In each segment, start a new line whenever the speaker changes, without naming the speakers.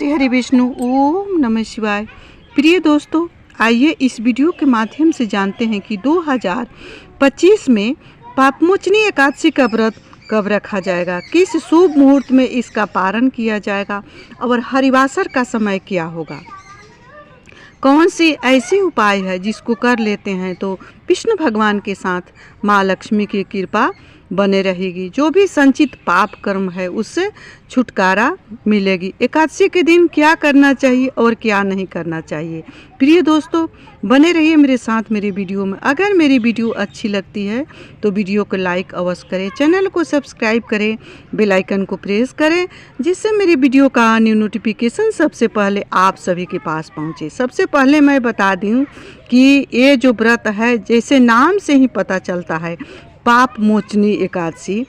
श्री हरि विष्णु। ओम नमः शिवाय। प्रिय दोस्तों, आइए इस वीडियो के माध्यम से जानते हैं कि 2025 में पापमोचनी एकादशी का व्रत कब रखा जाएगा, किस शुभ मुहूर्त में इसका पारण किया जाएगा और हरिवासर का समय क्या होगा। कौन सी ऐसी उपाय है जिसको कर लेते हैं तो विष्णु भगवान के साथ माँ लक्ष्मी की कृपा बने रहेगी। जो भी संचित पाप कर्म है उससे छुटकारा मिलेगी। एकादशी के दिन क्या करना चाहिए और क्या नहीं करना चाहिए। प्रिय दोस्तों, बने रहिए मेरे साथ मेरे वीडियो में। अगर मेरी वीडियो अच्छी लगती है तो वीडियो को लाइक अवश्य करें, चैनल को सब्सक्राइब करें, बेल आइकन को प्रेस करें, जिससे मेरी वीडियो का न्यू नोटिफिकेशन सबसे पहले आप सभी के पास पहुंचे। सबसे पहले मैं बता दूं कि ये जो व्रत है, जैसे नाम से ही पता चलता है, पाप मोचनी एकादशी,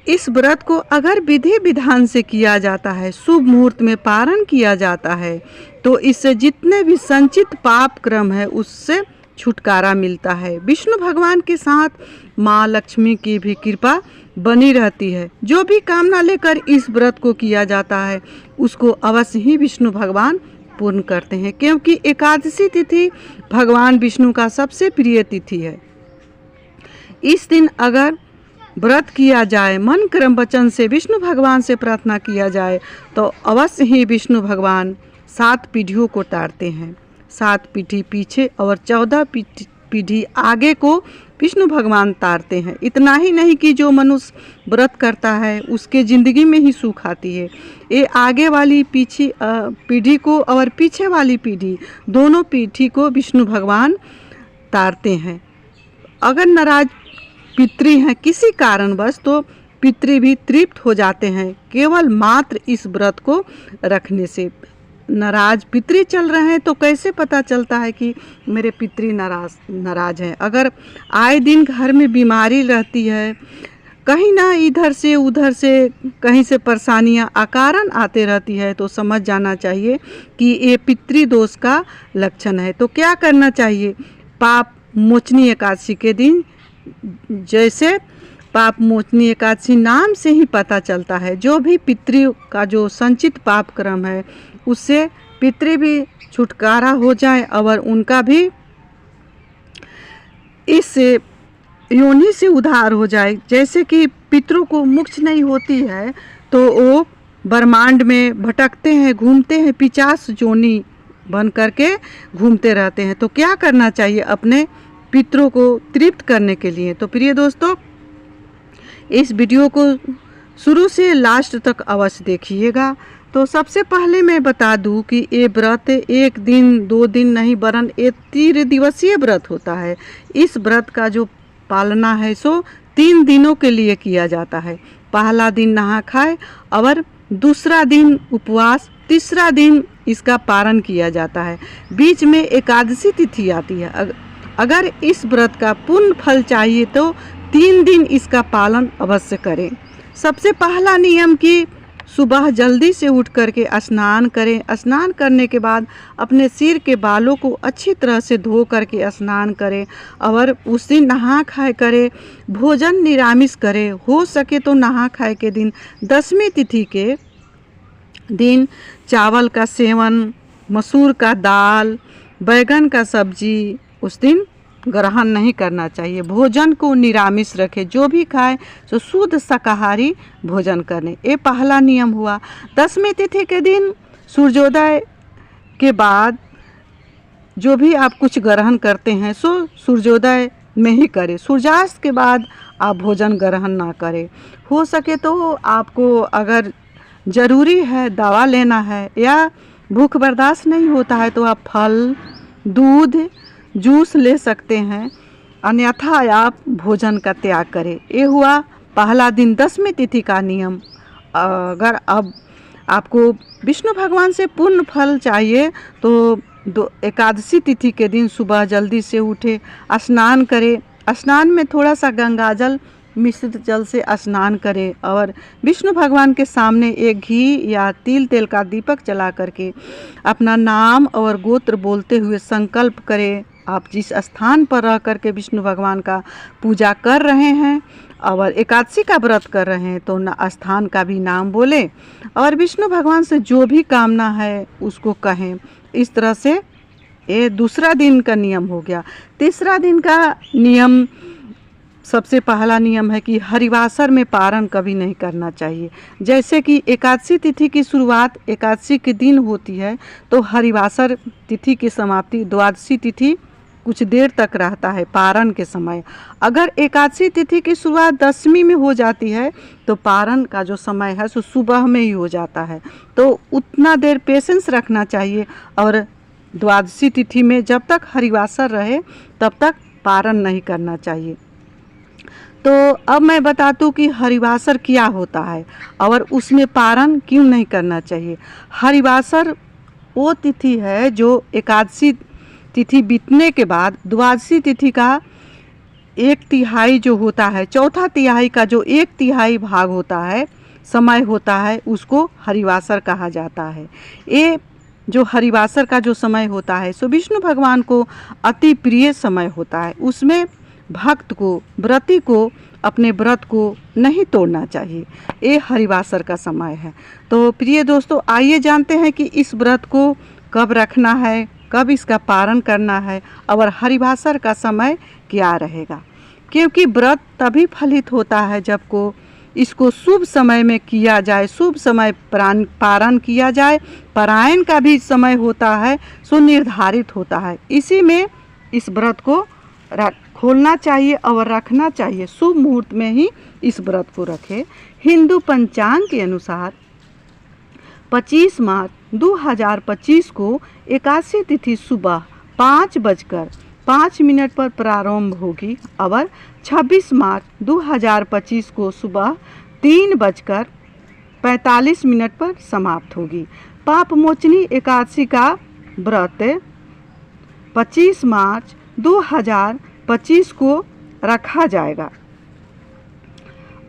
इस व्रत को अगर विधि विधान से किया जाता है, शुभ मुहूर्त में पारण किया जाता है, तो इससे जितने भी संचित पाप क्रम है उससे छुटकारा मिलता है। विष्णु भगवान के साथ माँ लक्ष्मी की भी कृपा बनी रहती है। जो भी कामना लेकर इस व्रत को किया जाता है उसको अवश्य ही विष्णु भगवान पूर्ण करते हैं, क्योंकि एकादशी तिथि भगवान विष्णु का सबसे प्रिय तिथि है। इस दिन अगर व्रत किया जाए, मन कर्म वचन से विष्णु भगवान से प्रार्थना किया जाए तो अवश्य ही विष्णु भगवान 7 पीढ़ियों को तारते हैं। 7 पीढ़ी पीछे और 14 पीढ़ी आगे को विष्णु भगवान तारते हैं। इतना ही नहीं कि जो मनुष्य व्रत करता है उसके ज़िंदगी में ही सुख आती है। ये आगे वाली पीढ़ी को और पीछे वाली पीढ़ी, दोनों पीढ़ी को विष्णु भगवान तारते हैं। अगर नाराज पितृ हैं किसी कारणवश तो पितृ भी तृप्त हो जाते हैं केवल मात्र इस व्रत को रखने से। नाराज पितृ चल रहे हैं तो कैसे पता चलता है कि मेरे पितृ नाराज हैं। अगर आए दिन घर में बीमारी रहती है, कहीं ना इधर से उधर से कहीं से परेशानियां अकारण आते रहती है, तो समझ जाना चाहिए कि ये पितृ दोष का लक्षण है। तो क्या करना चाहिए, पाप मोचनी एकादशी के दिन, जैसे पाप मोचनी एकादशी नाम से ही पता चलता है, जो भी पितृ का जो संचित पाप क्रम है उससे पितृ भी छुटकारा हो जाए और उनका भी इस योनि से उद्धार हो जाए। जैसे कि पितरों को मोक्ष नहीं होती है तो वो ब्रह्मांड में भटकते हैं, घूमते हैं, 50 योनि बन करके घूमते रहते हैं। तो क्या करना चाहिए अपने पितरों को तृप्त करने के लिए। तो प्रिय दोस्तों, इस वीडियो को शुरू से लास्ट तक अवश्य देखिएगा। तो सबसे पहले मैं बता दूं कि ये व्रत 1 दिन 2 दिन नहीं वरन 3 दिवसीय व्रत होता है। इस व्रत का जो पालना है सो 3 दिनों के लिए किया जाता है। पहला दिन नहा खाए और दूसरा दिन उपवास, तीसरा दिन इसका पारण किया जाता है। बीच में एकादशी तिथि आती है। अगर इस व्रत का पूर्ण फल चाहिए तो 3 दिन इसका पालन अवश्य करें। सबसे पहला नियम कि सुबह जल्दी से उठ करके स्नान करें। स्नान करने के बाद अपने सिर के बालों को अच्छी तरह से धो करके स्नान करें और उस दिन नहा खाए करें। भोजन निरामिष करें। हो सके तो नहा खाए के दिन 10वीं तिथि के दिन चावल का सेवन, मसूर का दाल, बैगन का सब्जी उस दिन ग्रहण नहीं करना चाहिए। भोजन को निरामिष रखें। जो भी खाए तो शुद्ध शाकाहारी भोजन करें। ये पहला नियम हुआ। 10वीं तिथि के दिन सूर्योदय के बाद जो भी आप कुछ ग्रहण करते हैं सो सूर्योदय में ही करें। सूर्यास्त के बाद आप भोजन ग्रहण ना करें। हो सके तो आपको अगर ज़रूरी है दवा लेना है या भूख बर्दाश्त नहीं होता है तो आप फल, दूध, जूस ले सकते हैं, अन्यथा आप भोजन का त्याग करें। ये हुआ पहला दिन 10वीं तिथि का नियम। अगर अब आपको विष्णु भगवान से पूर्ण फल चाहिए तो एकादशी तिथि के दिन सुबह जल्दी से उठे, स्नान करें। स्नान में थोड़ा सा गंगाजल मिश्रित जल से स्नान करें और विष्णु भगवान के सामने एक घी या तिल तेल का दीपक जला करके अपना नाम और गोत्र बोलते हुए संकल्प करें। आप जिस स्थान पर रह करके विष्णु भगवान का पूजा कर रहे हैं और एकादशी का व्रत कर रहे हैं तो स्थान का भी नाम बोलें और विष्णु भगवान से जो भी कामना है उसको कहें। इस तरह से ये दूसरा दिन का नियम हो गया। तीसरा दिन का नियम, सबसे पहला नियम है कि हरिवासर में पारण कभी नहीं करना चाहिए। जैसे कि एकादशी तिथि की शुरुआत एकादशी के दिन होती है तो हरिवासर तिथि की समाप्ति द्वादशी तिथि कुछ देर तक रहता है पारण के समय। अगर एकादशी तिथि की शुरुआत दशमी में हो जाती है तो पारण का जो समय है सो सुबह में ही हो जाता है, तो उतना देर पेशेंस रखना चाहिए। और द्वादशी तिथि में जब तक हरिवासर रहे तब तक पारण नहीं करना चाहिए। तो अब मैं बता दूं कि हरिवासर क्या होता है और उसमें पारण क्यों नहीं करना चाहिए। हरिवासर वो तिथि है जो एकादशी तिथि बीतने के बाद द्वादशी तिथि का 1/3 जो होता है, चौथा तिहाई का जो 1/3 भाग होता है, समय होता है, उसको हरिवासर कहा जाता है। ये जो हरिवासर का जो समय होता है सो विष्णु भगवान को अति प्रिय समय होता है। उसमें भक्त को, व्रती को अपने व्रत को नहीं तोड़ना चाहिए। ये हरिवासर का समय है। तो प्रिय दोस्तों, आइए जानते हैं कि इस व्रत को कब रखना है, कब इसका पारण करना है और हरिवासर का समय क्या रहेगा। क्योंकि व्रत तभी फलित होता है जब को इसको शुभ समय में किया जाए, शुभ समय पारण किया जाए। पारायण का भी समय होता है सो निर्धारित होता है। इसी में इस व्रत को खोलना चाहिए और रखना चाहिए। शुभ मुहूर्त में ही इस व्रत को रखें। हिंदू पंचांग के अनुसार 25 मार्च 2025 को एकादशी तिथि सुबह 5:05 पर प्रारंभ होगी और 26 मार्च 2025 को सुबह 3:45 पर समाप्त होगी। पापमोचनी एकादशी का व्रत 25 मार्च 2025 को रखा जाएगा।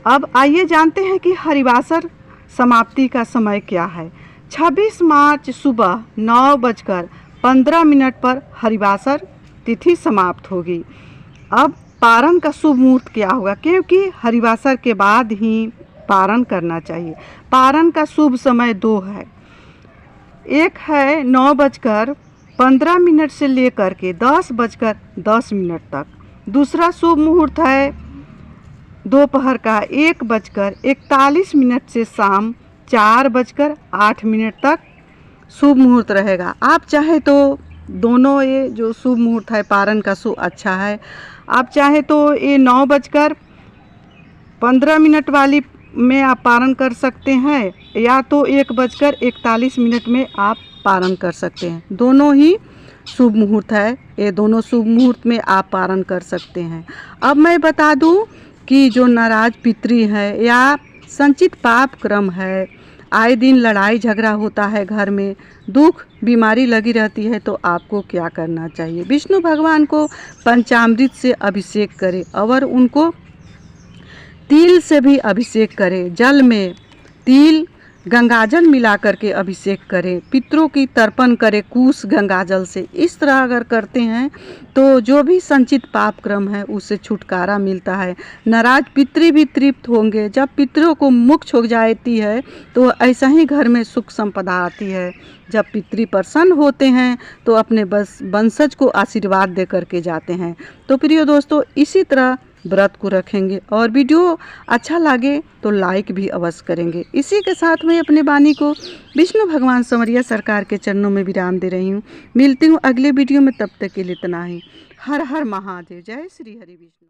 अब आइए जानते हैं कि हरिवासर समाप्ति का समय क्या है। 26 मार्च सुबह 9:15 पर हरिवासर तिथि समाप्त होगी। अब पारण का शुभ मुहूर्त क्या होगा, क्योंकि हरिवासर के बाद ही पारण करना चाहिए। पारण का शुभ समय 2 है। एक है 9:15 से लेकर के 10:10 तक। दूसरा शुभ मुहूर्त है दोपहर का 1:41 से शाम 4:08 तक शुभ मुहूर्त रहेगा। आप चाहे तो दोनों ये जो शुभ मुहूर्त है पारण का शुभ अच्छा है। आप चाहे तो ये 9:15 वाली में आप पारण कर सकते हैं या तो 1:41 में आप पारण कर सकते हैं। दोनों ही शुभ मुहूर्त है, ये दोनों शुभ मुहूर्त में आप पारण कर सकते हैं। अब मैं बता दूं कि जो नाराज पितृ है या संचित पाप क्रम है, आए दिन लड़ाई झगड़ा होता है, घर में दुख बीमारी लगी रहती है, तो आपको क्या करना चाहिए। विष्णु भगवान को पंचामृत से अभिषेक करें और उनको तिल से भी अभिषेक करें। जल में तिल गंगाजल मिला करके अभिषेक करें। पितरों की तर्पण करें कुश गंगाजल से। इस तरह अगर करते हैं तो जो भी संचित पाप क्रम है उससे छुटकारा मिलता है। नाराज पितृ भी तृप्त होंगे। जब पितरों को मोक्ष हो जाती है तो ऐसा ही घर में सुख संपदा आती है। जब पितृ प्रसन्न होते हैं तो अपने वंशज को आशीर्वाद दे करके जाते हैं। तो प्रिय दोस्तों, इसी तरह व्रत को रखेंगे और वीडियो अच्छा लगे तो लाइक भी अवश्य करेंगे। इसी के साथ मैं अपने वाणी को विष्णु भगवान संवरिया सरकार के चरणों में विराम दे रही हूँ। मिलती हूँ अगले वीडियो में, तब तक के लिए इतना ही। हर हर महादेव। जय श्री हरि विष्णु।